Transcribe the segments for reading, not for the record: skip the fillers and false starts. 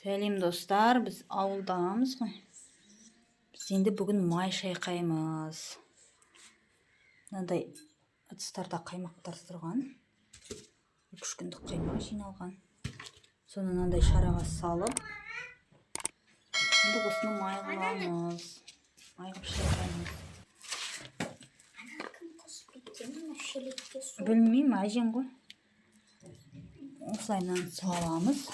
Сәлем достар, біз ауылдамыз ғой. Біз енді бүгін май шайқаймыз. Мынандай ыдыстарда қаймақтар тұрған. 3 күндік қаймақ жиналған. Соны мынандай шараға салып, енді осыны май қыламыз. Май қып шайқаймыз. Білмеймін, әжең ғой. Осылайынан саламыз.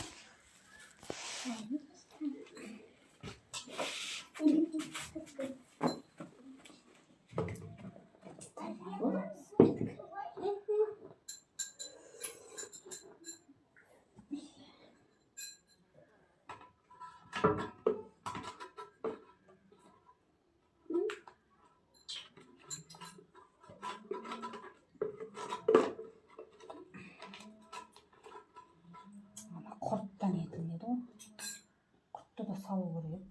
Құрттан етілмеді ғой. Құртты да салу керек.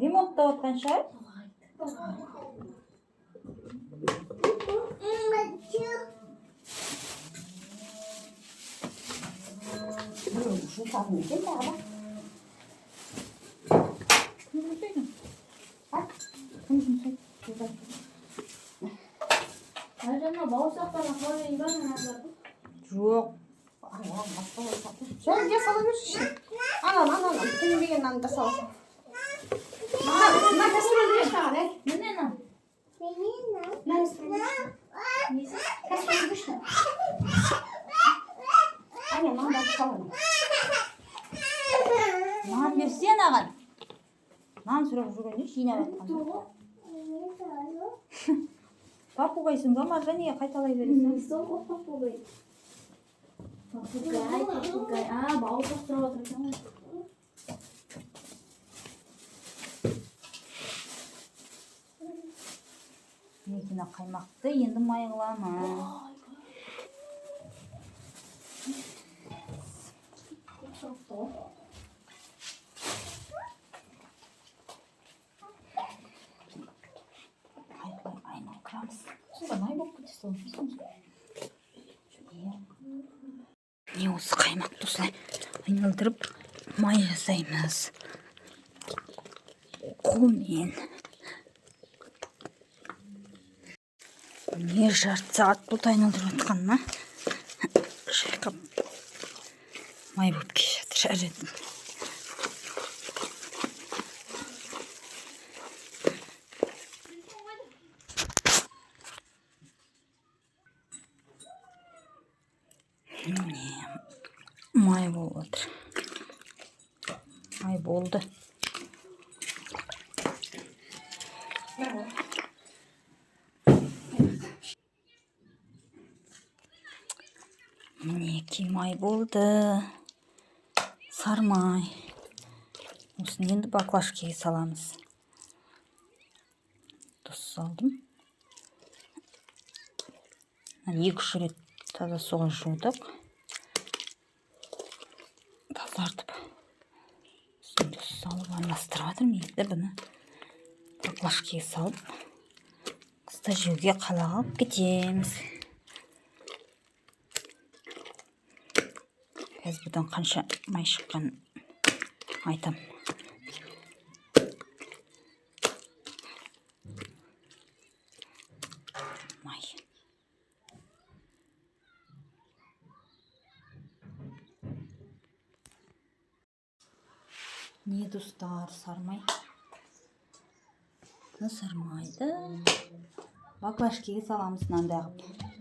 Ремонтта отқан шығар? Жұмсадың екен тағы ба? Кім жұмсайды? Кім жұмсайды? Айжанна бауырсақтарына қалай бар ма? Жоқ. Жарым я сала берші ішіне. Анам, тілінбеген нанды да саласың. Мына кәсіпорын берші маған, әй. Міне нам. Кәсіпорын берші. Әне, нанды саламын. Нан берсен аған. Нан сұрап жүргенде жинап атқан. Папугайсың ба, Маржания қайталай бересің? Сол ғой папугай. Папугай. Бауырсақ тұрып отыр екен ғой. Мекина қаймақты енді май қыламын. Айналдырамыз. Май болып кетсе соны. Не осы қаймақты осылай айналдырып май жасаймыз. Қолмен. Не жарты сағат болды айналдырып отқанына. Шайқап май болып кетіп жатыр. Май болып отыр. Май болды. Мінеки май болды. Сармай. Осыны енді баклажкаға саламыз. Тұз салдым. 2-3 рет таза суға жудық. Тазартып. Үстін тұз салып араластырып жатырмын. Енді бұны баклажкаға салып, қыста жеуге қалаға алып кетеміз. Қазір бұдан қанша май шыққан айтам. Май. Не достар, сармай. Сармайды баклажкаға саламыз мынандай қылып.